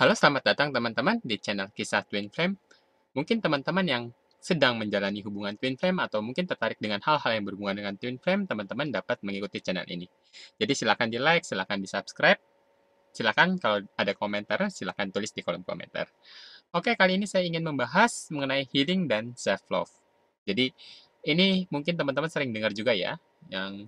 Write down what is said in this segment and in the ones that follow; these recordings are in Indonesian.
Halo, selamat datang teman-teman di channel Kisah Twin Flame. Mungkin teman-teman yang sedang menjalani hubungan Twin Flame atau mungkin tertarik dengan hal-hal yang berhubungan dengan Twin Flame, teman-teman dapat mengikuti channel ini. Jadi silakan di-like, silakan di-subscribe, silakan kalau ada komentar, silakan tulis di kolom komentar. Oke, kali ini saya ingin membahas mengenai healing dan self-love. Jadi ini mungkin teman-teman sering dengar juga ya, yang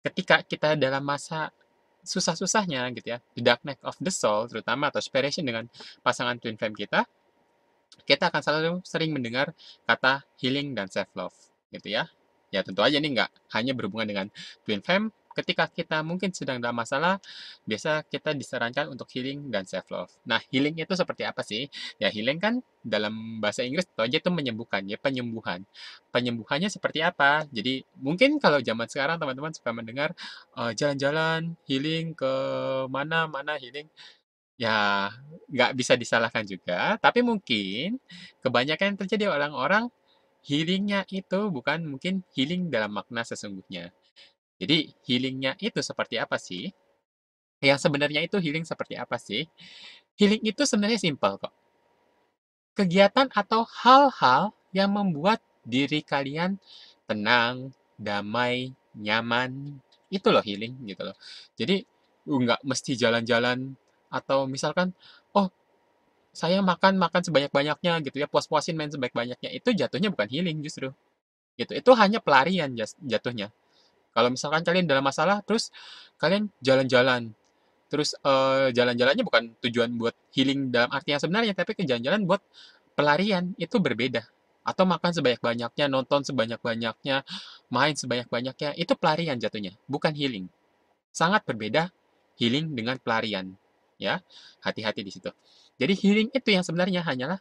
ketika kita dalam masa susah-susahnya gitu ya, the dark night of the soul terutama atau separation dengan pasangan twin flame kita akan selalu sering mendengar kata healing dan self love gitu ya. Ya tentu aja nih nggak hanya berhubungan dengan twin flame, ketika kita mungkin sedang dalam masalah, biasa kita disarankan untuk healing dan self love. Nah, healing itu seperti apa sih? Ya healing kan dalam bahasa Inggris itu aja itu menyembuhkan, ya penyembuhan. Penyembuhannya seperti apa? Jadi mungkin kalau zaman sekarang teman-teman suka mendengar jalan-jalan healing ke mana-mana healing. Ya, nggak bisa disalahkan juga, tapi mungkin kebanyakan yang terjadi orang-orang healingnya itu bukan mungkin healing dalam makna sesungguhnya. Jadi, healingnya itu seperti apa sih? Yang sebenarnya itu healing seperti apa sih? Healing itu sebenarnya simpel kok. Kegiatan atau hal-hal yang membuat diri kalian tenang, damai, nyaman. Itu loh healing gitu loh. Jadi, nggak mesti jalan-jalan atau misalkan, oh saya makan sebanyak-banyaknya gitu ya, puas-puasin main sebanyak-banyaknya, itu jatuhnya bukan healing justru, gitu. Itu hanya pelarian jatuhnya. Kalau misalkan kalian dalam masalah, terus kalian jalan-jalan, terus jalan-jalannya bukan tujuan buat healing dalam arti yang sebenarnya, tapi ke jalan-jalan buat pelarian, itu berbeda. Atau makan sebanyak-banyaknya, nonton sebanyak-banyaknya, main sebanyak-banyaknya, itu pelarian jatuhnya, bukan healing. Sangat berbeda healing dengan pelarian, ya. Hati-hati di situ. Jadi healing itu yang sebenarnya hanyalah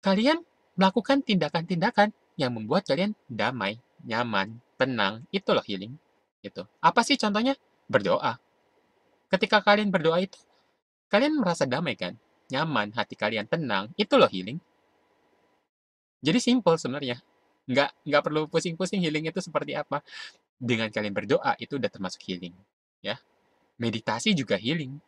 kalian melakukan tindakan-tindakan yang membuat kalian damai, nyaman, tenang. Itu loh healing. Gitu. Apa sih contohnya? Berdoa. Ketika kalian berdoa itu, kalian merasa damai kan? Nyaman, hati kalian tenang. Itu loh healing. Jadi simple sebenarnya. Nggak perlu pusing-pusing healing itu seperti apa. Dengan kalian berdoa, itu udah termasuk healing. Ya. Meditasi juga healing.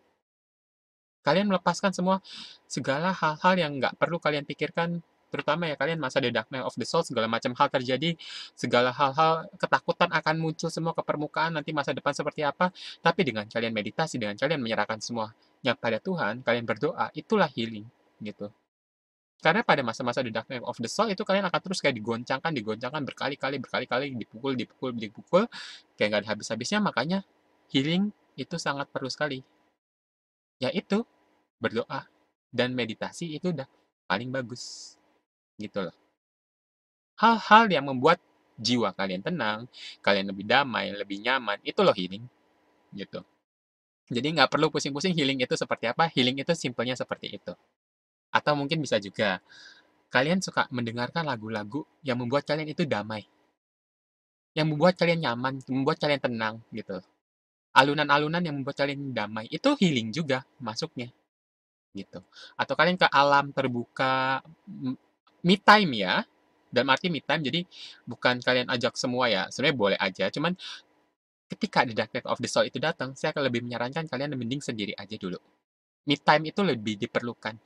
Kalian melepaskan semua segala hal-hal yang nggak perlu kalian pikirkan, terutama ya kalian masa the dark night of the soul, segala macam hal terjadi, segala hal-hal ketakutan akan muncul semua ke permukaan, nanti masa depan seperti apa, tapi dengan kalian meditasi, dengan kalian menyerahkan semuanya pada Tuhan, kalian berdoa, itulah healing, gitu. Karena pada masa-masa the dark night of the soul itu kalian akan terus kayak digoncangkan, digoncangkan berkali-kali, berkali-kali, dipukul, dipukul, dipukul, kayak nggak ada habis-habisnya, makanya healing itu sangat perlu sekali. Ya itu, berdoa dan meditasi itu udah paling bagus, gitu loh. Hal-hal yang membuat jiwa kalian tenang, kalian lebih damai, lebih nyaman, itu loh healing, gitu. Jadi nggak perlu pusing-pusing healing itu seperti apa, healing itu simpelnya seperti itu. Atau mungkin bisa juga, kalian suka mendengarkan lagu-lagu yang membuat kalian itu damai, yang membuat kalian nyaman, membuat kalian tenang, gitu. Alunan-alunan yang membuat kalian damai, itu healing juga masuknya, gitu. Atau kalian ke alam terbuka, me time ya, dalam arti me time, jadi bukan kalian ajak semua ya, sebenarnya boleh aja, cuman ketika The Dark Night of the Soul itu datang, saya akan lebih menyarankan kalian mending sendiri aja dulu. Me time itu lebih diperlukan,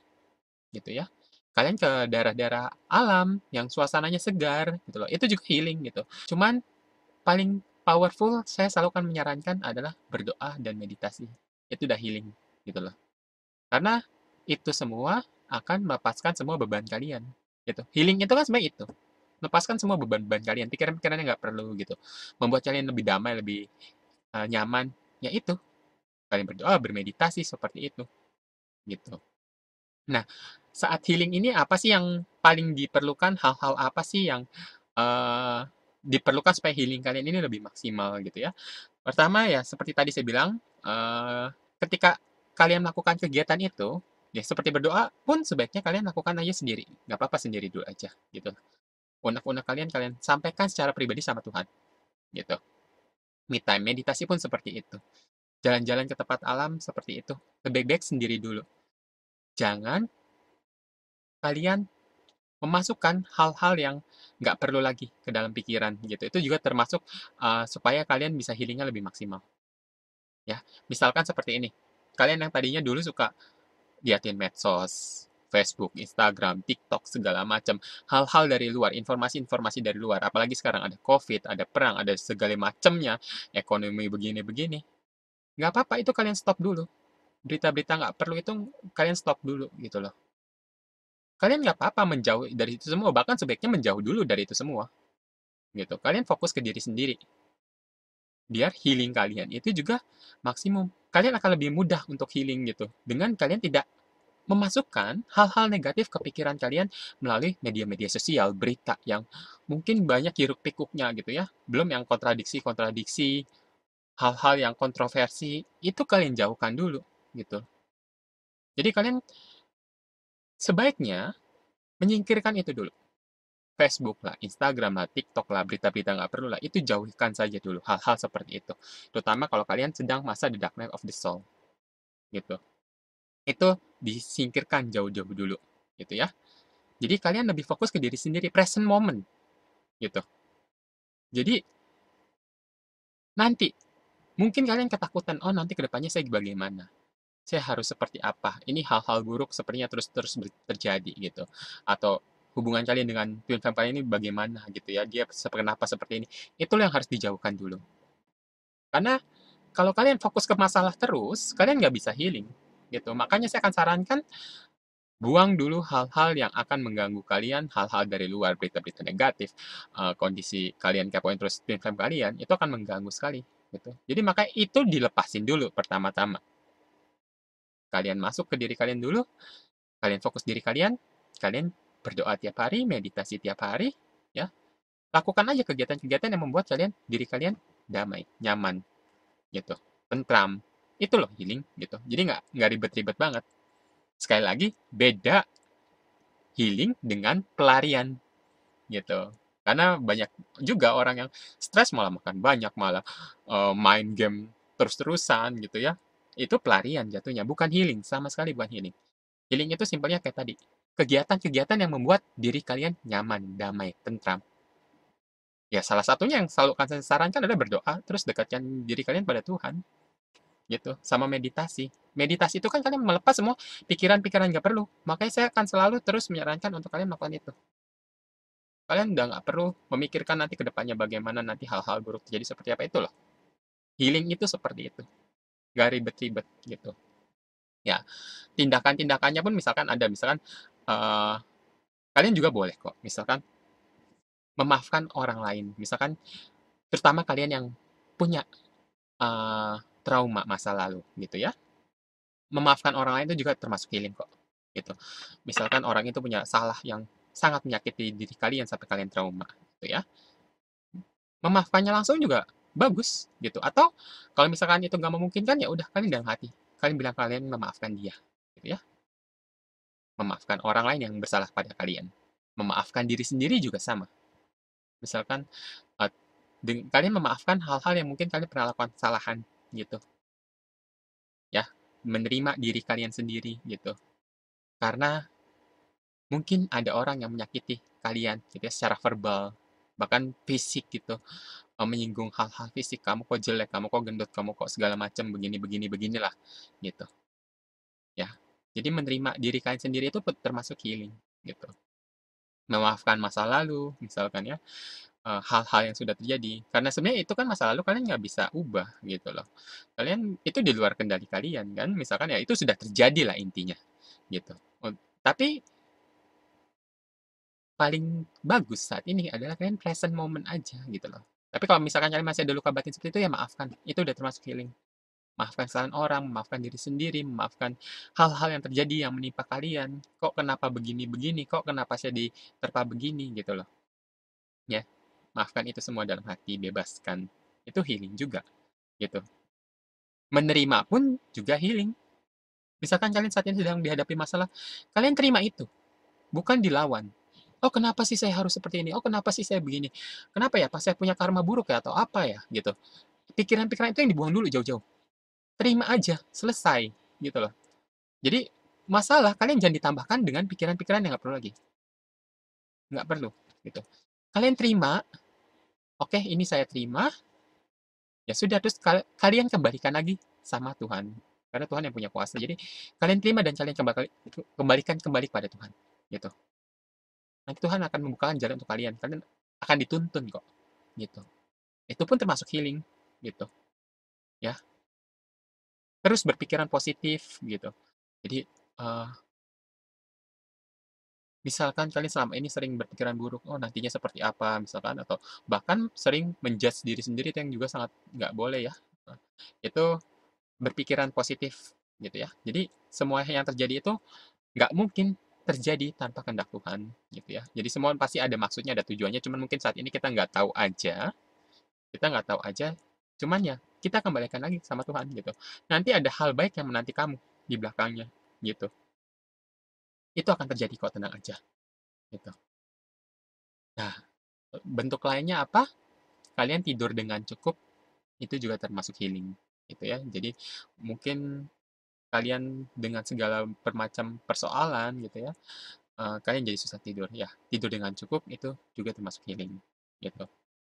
gitu ya. Kalian ke daerah-daerah alam yang suasananya segar, gitu loh. Itu juga healing gitu. Cuman paling powerful saya selalu akan menyarankan adalah berdoa dan meditasi. Itu udah healing, gitu loh. Karena itu semua akan melepaskan semua beban kalian, gitu. Healing itu kan sebenarnya itu, lepaskan semua beban-beban kalian, pikiran-pikiran yang nggak perlu gitu. Membuat kalian lebih damai, lebih nyaman, ya itu. Kalian berdoa, bermeditasi seperti itu, gitu. Nah, saat healing ini apa sih yang paling diperlukan? Hal-hal apa sih yang eh, diperlukan supaya healing kalian ini lebih maksimal gitu ya? Pertama ya seperti tadi saya bilang, ketika kalian melakukan kegiatan itu, ya seperti berdoa pun sebaiknya kalian lakukan aja sendiri. Nggak apa-apa sendiri dulu aja gitu. Unek-unek kalian kalian sampaikan secara pribadi sama Tuhan gitu. Me time, meditasi pun seperti itu. Jalan-jalan ke tempat alam seperti itu. Lebih baik sendiri dulu. Jangan kalian memasukkan hal-hal yang nggak perlu lagi ke dalam pikiran gitu. Itu juga termasuk supaya kalian bisa healingnya lebih maksimal. Ya, misalkan seperti ini. Kalian yang tadinya dulu suka liatin medsos, Facebook, Instagram, TikTok, segala macam. Hal-hal dari luar, informasi-informasi dari luar. Apalagi sekarang ada COVID, ada perang, ada segala macamnya, ekonomi begini-begini. Nggak apa-apa, itu kalian stop dulu. Berita-berita nggak perlu itu kalian stop dulu gitu loh. Kalian nggak apa-apa menjauh dari itu semua, bahkan sebaiknya menjauh dulu dari itu semua. Gitu. Kalian fokus ke diri sendiri. Biar healing kalian itu juga maksimum. Kalian akan lebih mudah untuk healing gitu. Dengan kalian tidak memasukkan hal-hal negatif ke pikiran kalian melalui media-media sosial, berita yang mungkin banyak hiruk-pikuknya gitu ya. Belum yang kontradiksi-kontradiksi, hal-hal yang kontroversi, itu kalian jauhkan dulu gitu. Jadi kalian sebaiknya menyingkirkan itu dulu. Facebook lah, Instagram lah, TikTok lah, berita-berita nggak perlu lah, itu jauhkan saja dulu hal-hal seperti itu. Terutama kalau kalian sedang masa the dark night of the soul, gitu. Itu disingkirkan jauh-jauh dulu, gitu ya. Jadi kalian lebih fokus ke diri sendiri, present moment, gitu. Jadi nanti, mungkin kalian ketakutan, oh nanti kedepannya saya bagaimana? Saya harus seperti apa? Ini hal-hal buruk sepertinya terus-terus terjadi gitu. Atau hubungan kalian dengan twin flame kalian ini bagaimana gitu ya? Dia kenapa seperti ini? Itulah yang harus dijauhkan dulu. Karena kalau kalian fokus ke masalah terus, kalian nggak bisa healing gitu. Makanya saya akan sarankan buang dulu hal-hal yang akan mengganggu kalian, hal-hal dari luar, berita-berita negatif, kondisi kalian kepoin terus twin flame kalian, itu akan mengganggu sekali gitu. Jadi makanya itu dilepasin dulu pertama-tama. Kalian masuk ke diri kalian dulu, kalian fokus diri kalian, kalian berdoa tiap hari, meditasi tiap hari, ya. Lakukan aja kegiatan-kegiatan yang membuat diri kalian damai, nyaman, gitu, tentram. Itu loh healing, gitu. Jadi nggak ribet-ribet banget. Sekali lagi, beda healing dengan pelarian, gitu. Karena banyak juga orang yang stres malah makan banyak, malah main game terus-terusan gitu ya. Itu pelarian jatuhnya, bukan healing, sama sekali bukan healing. Healing itu simpelnya kayak tadi, kegiatan-kegiatan yang membuat diri kalian nyaman, damai, tentram. Ya salah satunya yang selalu saya sarankan adalah berdoa, terus dekatkan diri kalian pada Tuhan, gitu, sama meditasi. Meditasi itu kan kalian melepas semua pikiran-pikiran nggak perlu. Makanya saya akan selalu terus menyarankan untuk kalian melakukan itu. Kalian udah nggak perlu memikirkan nanti ke depannya bagaimana, nanti hal-hal buruk terjadi seperti apa, itu loh. Healing itu seperti itu, nggak ribet-ribet gitu. Ya, tindakan-tindakannya pun misalkan ada, misalkan eh, kalian juga boleh kok, misalkan memaafkan orang lain. Misalkan terutama kalian yang punya trauma masa lalu gitu ya. Memaafkan orang lain itu juga termasuk healing kok. Gitu. Misalkan orang itu punya salah yang sangat menyakiti diri kalian sampai kalian trauma gitu ya. Memaafkannya langsung juga bagus gitu. Atau kalau misalkan itu nggak memungkinkan ya udah kalian dalam hati. Kalian bilang kalian memaafkan dia gitu ya. Memaafkan orang lain yang bersalah pada kalian. Memaafkan diri sendiri juga sama. Misalkan uh, kalian memaafkan hal-hal yang mungkin kalian pernah lakukan kesalahan gitu ya, menerima diri kalian sendiri gitu, karena mungkin ada orang yang menyakiti kalian gitu ya secara verbal, bahkan fisik gitu, menyinggung hal-hal fisik, kamu kok jelek, kamu kok gendut, kamu kok segala macam begini begini beginilah gitu ya. Jadi menerima diri kalian sendiri itu termasuk healing gitu, memaafkan masa lalu misalkan ya, hal-hal yang sudah terjadi. Karena sebenarnya itu kan masa lalu kalian nggak bisa ubah gitu loh. Kalian itu di luar kendali kalian kan. Misalkan ya itu sudah terjadi lah intinya gitu. Tapi paling bagus saat ini adalah kalian present moment aja gitu loh. Tapi kalau misalkan kalian masih ada luka batin seperti itu ya maafkan. Itu udah termasuk healing. Maafkan kesalahan orang, memaafkan diri sendiri, memaafkan hal-hal yang terjadi yang menimpa kalian. Kok kenapa begini-begini, kok kenapa saya diterpa begini gitu loh. Ya, maafkan itu semua dalam hati, bebaskan. Itu healing juga, gitu. Menerima pun juga healing. Misalkan kalian saat ini sedang dihadapi masalah, kalian terima itu, bukan dilawan. Oh, kenapa sih saya harus seperti ini? Oh, kenapa sih saya begini? Kenapa ya? Pas saya punya karma buruk ya? Atau apa ya? Gitu. Pikiran-pikiran itu yang dibuang dulu jauh-jauh. Terima aja, selesai. Gitu loh. Jadi, masalah kalian jangan ditambahkan dengan pikiran-pikiran yang nggak perlu lagi. Nggak perlu. Gitu. Kalian terima, oke, ini saya terima, ya sudah, terus kalian kembalikan lagi sama Tuhan. karena Tuhan yang punya kuasa. Jadi kalian terima dan kalian kembali kepada Tuhan, gitu. Nanti Tuhan akan membukakan jalan untuk kalian. Kalian akan dituntun kok, gitu. Itu pun termasuk healing, gitu. Ya, terus berpikiran positif, gitu. Jadi eh, misalkan kalian selama ini sering berpikiran buruk, oh nantinya seperti apa, misalkan, atau bahkan sering menjudge diri sendiri, itu yang juga sangat nggak boleh ya. Itu berpikiran positif, gitu ya. Jadi semua yang terjadi itu nggak mungkin terjadi tanpa kehendak Tuhan, gitu ya. Jadi semua pasti ada maksudnya, ada tujuannya, cuman mungkin saat ini kita nggak tahu aja, cuman ya kita kembalikan lagi sama Tuhan, gitu. Nanti ada hal baik yang menanti kamu di belakangnya, gitu. Itu akan terjadi kok, tenang aja, gitu. Nah, bentuk lainnya apa? Kalian tidur dengan cukup, itu juga termasuk healing, gitu ya. Jadi mungkin kalian dengan segala bermacam persoalan, gitu ya, kalian jadi susah tidur, ya tidur dengan cukup itu juga termasuk healing, gitu.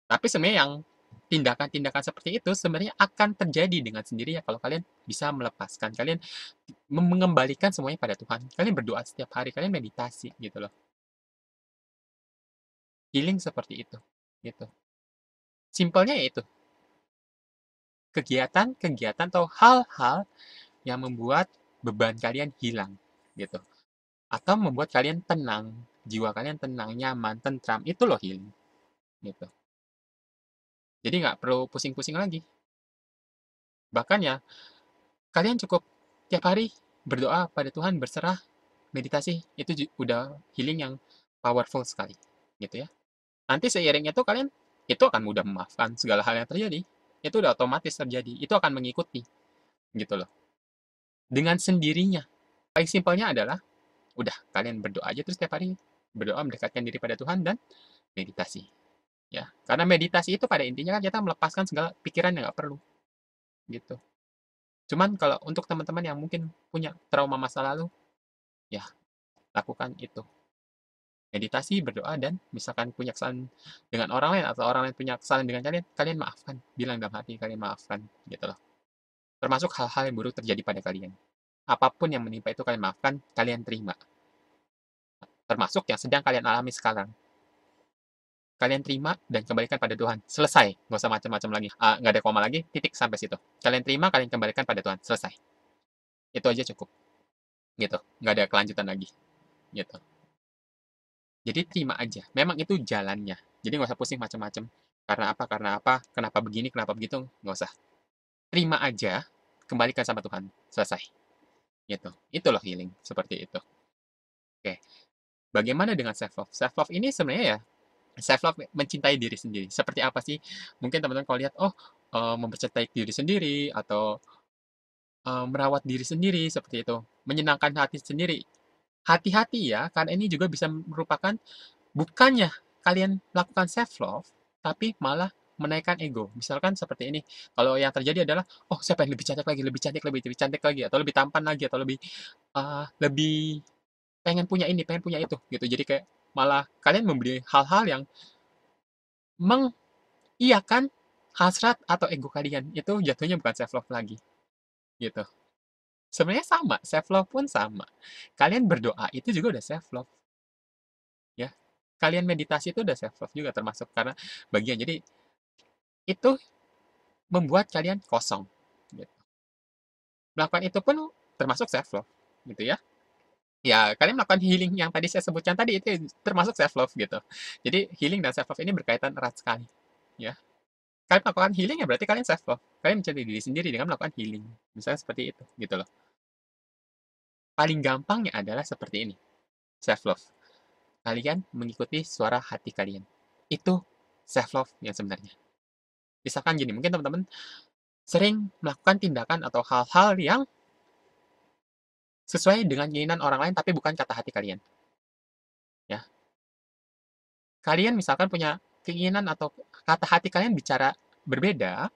Tapi sebenarnya yang tindakan-tindakan seperti itu sebenarnya akan terjadi dengan sendirinya kalau kalian bisa melepaskan, kalian mengembalikan semuanya pada Tuhan. Kalian berdoa setiap hari, kalian meditasi, gitu loh. Healing seperti itu, gitu. Simpelnya ya itu, kegiatan-kegiatan atau hal-hal yang membuat beban kalian hilang, gitu. Atau membuat kalian tenang, jiwa kalian tenang, nyaman, tentram, itu loh healing, gitu. Jadi nggak perlu pusing-pusing lagi. Bahkan ya, kalian cukup tiap hari berdoa pada Tuhan, berserah, meditasi, itu udah healing yang powerful sekali, gitu ya. Nanti seiringnya tuh kalian itu akan mudah memaafkan segala hal yang terjadi. Itu udah otomatis terjadi. Itu akan mengikuti, gitu loh. Dengan sendirinya. Paling simpelnya adalah udah kalian berdoa aja terus tiap hari berdoa mendekatkan diri pada Tuhan dan meditasi, ya. Karena meditasi itu pada intinya kan kita melepaskan segala pikiran yang nggak perlu, gitu. Cuman kalau untuk teman-teman yang mungkin punya trauma masa lalu, ya lakukan itu. Meditasi, berdoa, dan misalkan punya kesalahan dengan orang lain atau orang lain punya kesalahan dengan kalian, kalian maafkan. Bilang dalam hati kalian maafkan, gitu loh. Termasuk hal-hal yang buruk terjadi pada kalian. Apapun yang menimpa itu kalian maafkan, kalian terima. Termasuk yang sedang kalian alami sekarang. Kalian terima dan kembalikan pada Tuhan. Selesai. Nggak usah macam-macam lagi. Nggak ada koma lagi, titik sampai situ. Kalian terima, kalian kembalikan pada Tuhan. Selesai. Itu aja cukup. Gitu. Nggak ada kelanjutan lagi. Gitu. Jadi terima aja. Memang itu jalannya. Jadi nggak usah pusing macam-macam. Karena apa, karena apa, kenapa begini, kenapa begitu. Nggak usah. Terima aja, kembalikan sama Tuhan. Selesai. Gitu. Itu loh healing. Seperti itu. Oke. Bagaimana dengan self-love? Self-love ini sebenarnya ya, self-love mencintai diri sendiri. Seperti apa sih? Mungkin teman-teman kalau lihat, oh, mempercintai diri sendiri, atau merawat diri sendiri, seperti itu. Menyenangkan hati sendiri. Hati-hati ya, karena ini juga bisa merupakan bukannya kalian melakukan self-love, tapi malah menaikkan ego. Misalkan seperti ini, kalau yang terjadi adalah, oh saya pengen lebih cantik lagi, lebih cantik, lebih cantik lagi, atau lebih tampan lagi, atau lebih pengen punya ini, pengen punya itu, gitu. Jadi kayak malah kalian membeli hal-hal yang mengiyakan hasrat atau ego kalian. Itu jatuhnya bukan self-love lagi, gitu. Sebenarnya sama, self-love pun sama. Kalian berdoa, itu juga udah self-love, ya. Kalian meditasi itu udah self-love juga termasuk, karena bagian. Jadi itu membuat kalian kosong, gitu. Melakukan itu pun termasuk self-love, gitu ya. Ya, kalian melakukan healing yang tadi saya sebutkan tadi, itu termasuk self-love, gitu. Jadi healing dan self-love ini berkaitan erat sekali, ya. Kalian melakukan healing ya berarti kalian self-love. Kalian mencintai diri sendiri dengan melakukan healing. Misalnya seperti itu, gitu loh. Paling gampangnya adalah seperti ini, self-love. Kalian mengikuti suara hati kalian. Itu self-love yang sebenarnya. Misalkan gini, mungkin teman-teman sering melakukan tindakan atau hal-hal yang sesuai dengan keinginan orang lain tapi bukan kata hati kalian, ya. Kalian misalkan punya keinginan atau kata hati kalian bicara berbeda,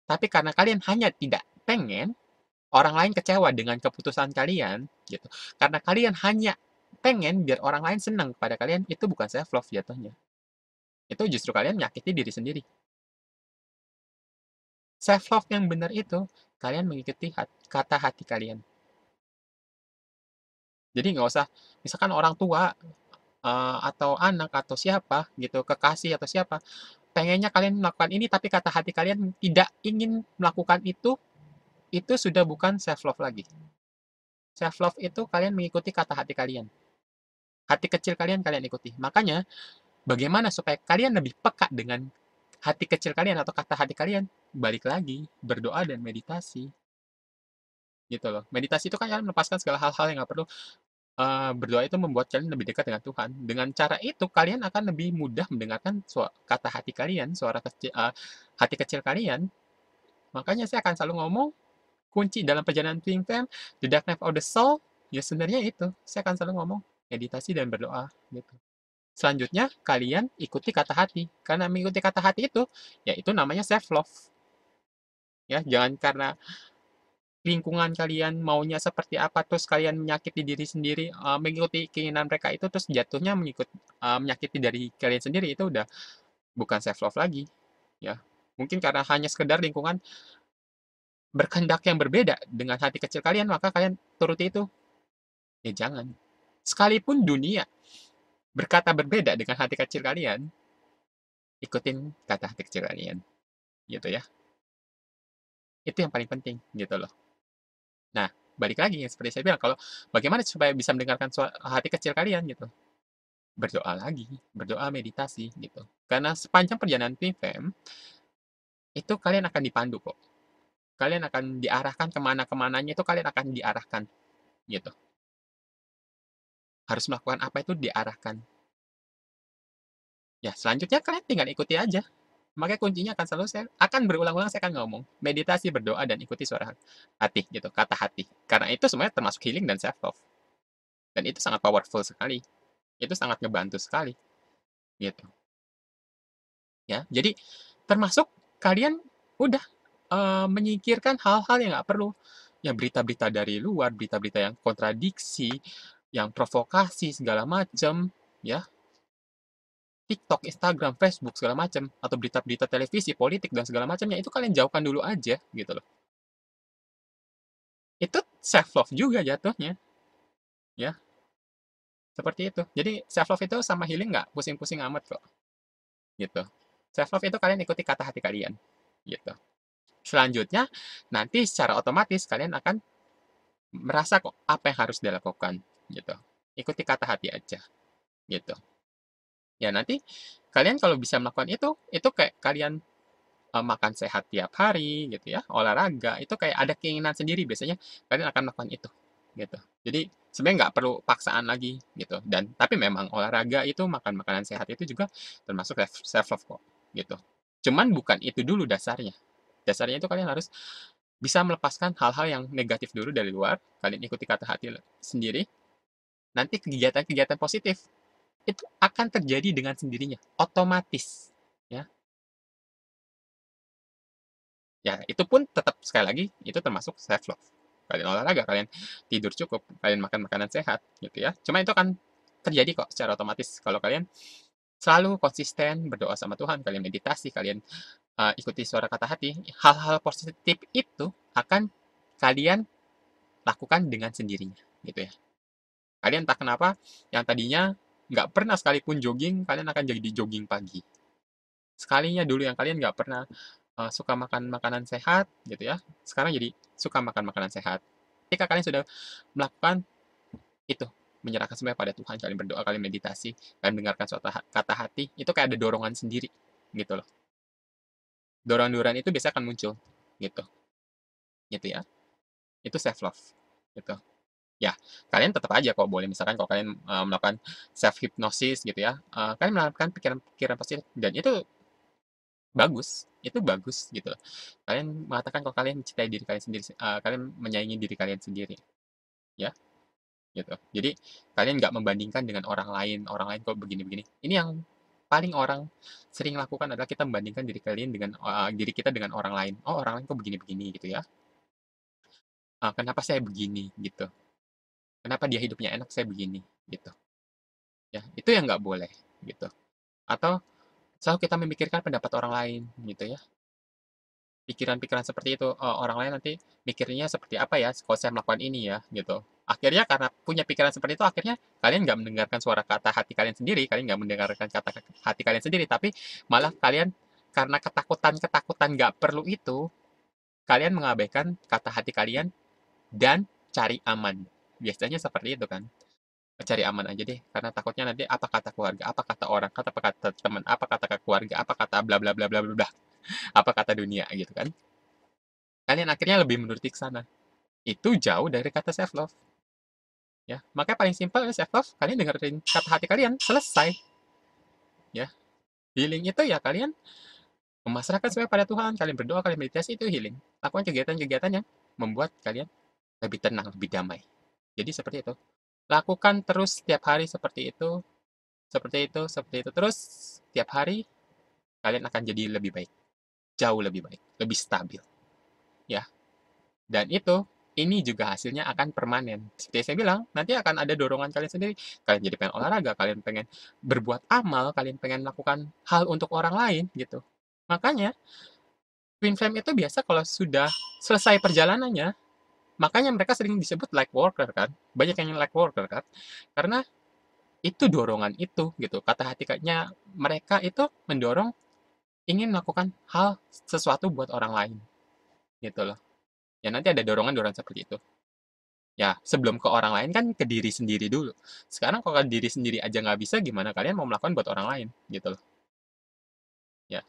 tapi karena kalian hanya tidak pengen orang lain kecewa dengan keputusan kalian, gitu. Karena kalian hanya pengen biar orang lain senang kepada kalian, itu bukan self love jatuhnya. Itu justru kalian menyakiti diri sendiri. Self love yang benar itu kalian mengikuti kata hati kalian. Jadi nggak usah, misalkan orang tua, atau anak, atau siapa gitu, kekasih atau siapa, pengennya kalian melakukan ini, tapi kata hati kalian tidak ingin melakukan itu sudah bukan self love lagi. Self love itu kalian mengikuti kata hati kalian. Hati kecil kalian kalian ikuti. Makanya, bagaimana supaya kalian lebih peka dengan hati kecil kalian atau kata hati kalian? Balik lagi, berdoa dan meditasi. Gitu loh. Meditasi itu kan kalian melepaskan segala hal-hal yang nggak perlu. Berdoa itu membuat kalian lebih dekat dengan Tuhan. Dengan cara itu, kalian akan lebih mudah mendengarkan kata hati kalian, suara kecil, hati kecil kalian. Makanya saya akan selalu ngomong, kunci dalam perjalanan Twin Flame, the dark night of the soul, ya sebenarnya itu. Saya akan selalu ngomong, meditasi dan berdoa. Gitu. Selanjutnya, kalian ikuti kata hati. Karena mengikuti kata hati itu, ya itu namanya self-love. Ya, jangan karena lingkungan kalian maunya seperti apa, terus kalian menyakiti diri sendiri, mengikuti keinginan mereka itu, terus jatuhnya menyakiti dari kalian sendiri, itu udah bukan self-love lagi. Ya, mungkin karena hanya sekedar lingkungan berkehendak yang berbeda dengan hati kecil kalian, maka kalian turuti itu. Ya jangan. Sekalipun dunia berkata berbeda dengan hati kecil kalian, ikutin kata hati kecil kalian. Gitu ya. Itu yang paling penting gitu loh. Nah, balik lagi yang seperti saya bilang, kalau bagaimana supaya bisa mendengarkan hati kecil kalian gitu. Berdoa lagi, berdoa, meditasi gitu. Karena sepanjang perjalanan Twin Flame, itu kalian akan dipandu kok. Kalian akan diarahkan kemana-kemananya, itu kalian akan diarahkan gitu. Harus melakukan apa itu diarahkan. Ya, selanjutnya kalian tinggal ikuti aja. Makanya kuncinya akan selalu saya akan berulang-ulang saya akan ngomong, meditasi, berdoa dan ikuti suara hati gitu, kata hati. Karena itu sebenarnya termasuk healing dan self love. Dan itu sangat powerful sekali. Itu sangat ngebantu sekali gitu. Ya, jadi termasuk kalian udah menyingkirkan hal-hal yang nggak perlu. Ya berita-berita dari luar, berita-berita yang kontradiksi, yang provokasi segala macam, ya. TikTok, Instagram, Facebook segala macam, atau berita-berita televisi, politik dan segala macamnya itu kalian jauhkan dulu aja gitu loh. Itu self love juga jatuhnya, ya. Seperti itu. Jadi self love itu sama healing nggak pusing-pusing amat kok, gitu. Self love itu kalian ikuti kata hati kalian, gitu. Selanjutnya, nanti secara otomatis kalian akan merasa kok apa yang harus dilakukan, gitu. Ikuti kata hati aja, gitu. Ya nanti kalian kalau bisa melakukan itu kayak kalian makan sehat tiap hari gitu ya, olahraga, itu kayak ada keinginan sendiri biasanya kalian akan melakukan itu, gitu. Jadi sebenarnya nggak perlu paksaan lagi gitu. Dan tapi memang olahraga itu, makan makanan sehat itu juga termasuk self love kok, gitu. Cuman bukan itu dulu dasarnya. Dasarnya itu kalian harus bisa melepaskan hal-hal yang negatif dulu dari luar, kalian ikuti kata hati sendiri, nanti kegiatan-kegiatan positif itu akan terjadi dengan sendirinya, otomatis. Ya, ya itu pun tetap sekali lagi itu termasuk self love. Kalian olahraga, kalian tidur cukup, kalian makan makanan sehat, gitu ya. Cuma itu akan terjadi kok secara otomatis kalau kalian selalu konsisten berdoa sama Tuhan, kalian meditasi, kalian ikuti suara kata hati. Hal-hal positif itu akan kalian lakukan dengan sendirinya, gitu ya. Kalian entah kenapa, yang tadinya nggak pernah sekalipun jogging, kalian akan jadi jogging pagi. Sekalinya dulu yang kalian nggak pernah suka makan makanan sehat, gitu ya, sekarang jadi suka makan makanan sehat. Ketika kalian sudah melakukan itu, menyerahkan semuanya pada Tuhan, kalian berdoa, kalian meditasi, kalian mendengarkan suatu kata hati, itu kayak ada dorongan sendiri, gitu loh. Dorongan-dorongan itu biasanya akan muncul, gitu, gitu ya. Itu self love, gitu. Ya, kalian tetap aja kok boleh misalkan kalau kalian, melakukan self hypnosis gitu ya, kalian melakukan pikiran-pikiran positif dan itu bagus gitu loh. Kalian mengatakan kalau kalian mencintai diri kalian sendiri, kalian menyayangi diri kalian sendiri, ya, gitu. Jadi kalian nggak membandingkan dengan orang lain kok begini-begini. Ini yang paling orang sering lakukan adalah kita membandingkan diri kita dengan orang lain. "Oh, orang lain kok begini-begini," gitu ya, "Kenapa saya begini?" Gitu. "Kenapa dia hidupnya enak, saya begini?" Gitu. Ya, itu yang nggak boleh, gitu. Atau selalu kita memikirkan pendapat orang lain, gitu ya. pikiran-pikiran seperti itu, orang lain nanti mikirnya seperti apa ya kalau saya melakukan ini ya, gitu. Akhirnya karena punya pikiran seperti itu, akhirnya kalian nggak mendengarkan suara kata hati kalian sendiri, kalian nggak mendengarkan kata hati kalian sendiri, tapi malah kalian karena ketakutan-ketakutan nggak perlu itu, kalian mengabaikan kata hati kalian dan cari aman. Biasanya seperti itu kan. Cari aman aja deh, karena takutnya nanti apa kata keluarga, apa kata orang, apa kata teman, apa kata keluarga, apa kata bla bla bla bla bla bla, apa kata dunia gitu kan. Kalian akhirnya lebih menuruti ke sana. Itu jauh dari kata self love. Ya, makanya paling simpel self love, kalian dengerin kata hati kalian, selesai. Ya, healing itu ya kalian memasrahkan semuanya pada Tuhan, kalian berdoa, kalian meditasi itu healing. Lakukan kegiatan-kegiatan yang membuat kalian lebih tenang, lebih damai. Jadi seperti itu. Lakukan terus setiap hari seperti itu, seperti itu, seperti itu. Terus setiap hari kalian akan jadi lebih baik, jauh lebih baik, lebih stabil. Ya, dan ini juga hasilnya akan permanen. Seperti saya bilang, nanti akan ada dorongan kalian sendiri. Kalian jadi pengen olahraga, kalian pengen berbuat amal, kalian pengen melakukan hal untuk orang lain gitu. Makanya twin flame itu biasa kalau sudah selesai perjalanannya, makanya mereka sering disebut light worker kan. Banyak yang light worker kan. Karena itu dorongan itu gitu. Kata hatinya mereka itu mendorong ingin melakukan hal sesuatu buat orang lain gitu loh. Ya nanti ada dorongan-dorongan seperti itu. Ya, sebelum ke orang lain kan ke diri sendiri dulu. Sekarang kalau ke diri sendiri aja nggak bisa, gimana kalian mau melakukan buat orang lain, gitu loh. Ya,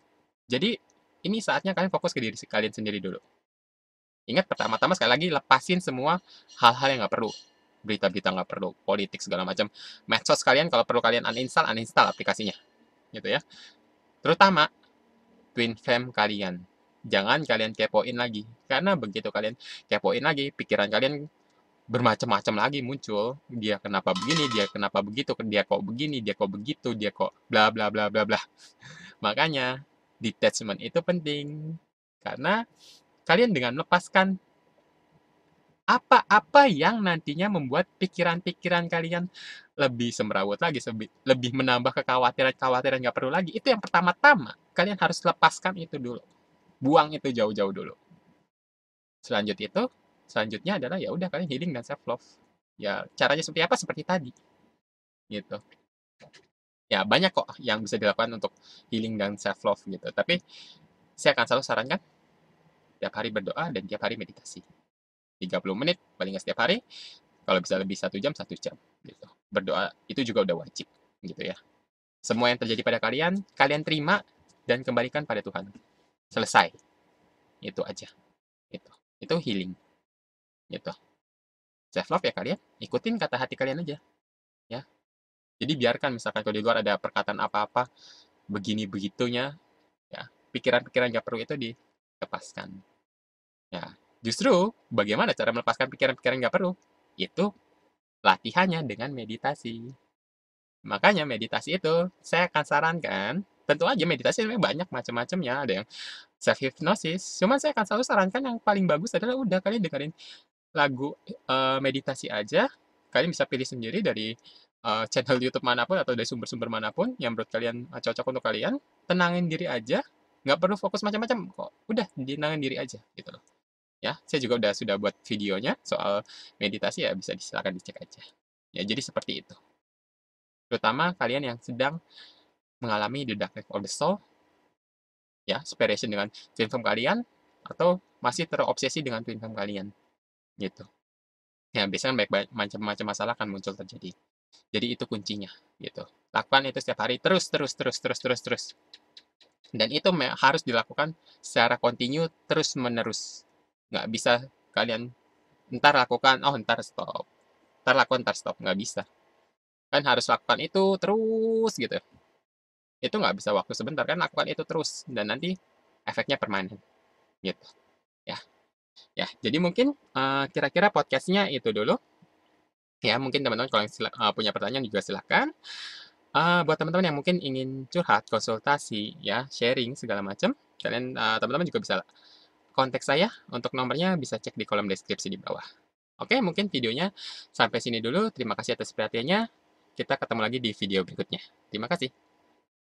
jadi ini saatnya kalian fokus ke diri kalian sendiri dulu. Ingat pertama-tama sekali lagi lepasin semua hal-hal yang nggak perlu. Berita-berita nggak perlu, politik segala macam. Medsos kalian kalau perlu kalian uninstall, uninstall aplikasinya, gitu ya. Terutama twin flame kalian. Jangan kalian kepoin lagi, karena begitu kalian kepoin lagi, pikiran kalian bermacam-macam lagi muncul. Dia kenapa begini, dia kenapa begitu, dia kok begini, dia kok begitu, dia kok bla bla bla bla bla. Makanya detachment itu penting. Karena kalian dengan melepaskan apa-apa yang nantinya membuat pikiran-pikiran kalian lebih semrawut lagi, lebih menambah kekhawatiran-kekhawatiran nggak perlu lagi. Itu yang pertama-tama, kalian harus lepaskan itu dulu. Buang itu jauh-jauh dulu. Selanjut itu, selanjutnya adalah ya udah kalian healing dan self love. Ya, caranya seperti apa? Seperti tadi, gitu. Ya, banyak kok yang bisa dilakukan untuk healing dan self love gitu. Tapi saya akan selalu sarankan tiap hari berdoa dan tiap hari meditasi. 30 menit paling nggak setiap hari, kalau bisa lebih 1 jam, 1 jam gitu. Berdoa itu juga udah wajib gitu ya. Semua yang terjadi pada kalian, kalian terima dan kembalikan pada Tuhan. Selesai. Itu aja. Itu. Itu healing. Gitu. Self love ya kalian, ikutin kata hati kalian aja ya. Jadi biarkan misalkan kalau di luar ada perkataan apa-apa begini begitunya, ya pikiran-pikiran nggak perlu itu dilepaskan. Ya, justru bagaimana cara melepaskan pikiran-pikiran nggak perlu? Itu latihannya dengan meditasi. Makanya meditasi itu saya akan sarankan, tentu aja meditasi memang banyak macam-macamnya, ada yang self hypnosis. Cuman saya akan selalu sarankan yang paling bagus adalah udah kalian dengerin lagu meditasi aja. Kalian bisa pilih sendiri dari channel YouTube manapun atau dari sumber-sumber manapun yang menurut kalian cocok untuk kalian. Tenangin diri aja, nggak perlu fokus macam-macam kok. Udah tenangin diri aja gitu loh. Ya, saya juga sudah buat videonya soal meditasi ya bisa silakan dicek aja. Ya, jadi seperti itu. Terutama kalian yang sedang mengalami the dark night of the soul, ya, separation dengan twin flame kalian, atau masih terobsesi dengan twin flame kalian, gitu. Ya, biasanya banyak macam-macam masalah akan muncul terjadi. Jadi itu kuncinya, gitu. Lakukan itu setiap hari, terus, terus, terus, terus, terus, terus. Dan itu harus dilakukan secara kontinu, terus menerus. Nggak bisa kalian ntar lakukan, oh ntar stop. Ntar lakukan, ntar stop. Nggak bisa. Kan harus lakukan itu terus gitu. Itu nggak bisa waktu sebentar, kan lakukan itu terus. Dan nanti efeknya permanen. Gitu. Ya, ya. Jadi mungkin kira-kira podcastnya itu dulu. Ya, mungkin teman-teman kalau yang punya pertanyaan juga silahkan. Buat teman-teman yang mungkin ingin curhat, konsultasi, ya, sharing segala macam, kalian teman-teman juga bisa kontak saya. Untuk nomornya bisa cek di kolom deskripsi di bawah. Oke, mungkin videonya sampai sini dulu. Terima kasih atas perhatiannya. Kita ketemu lagi di video berikutnya. Terima kasih.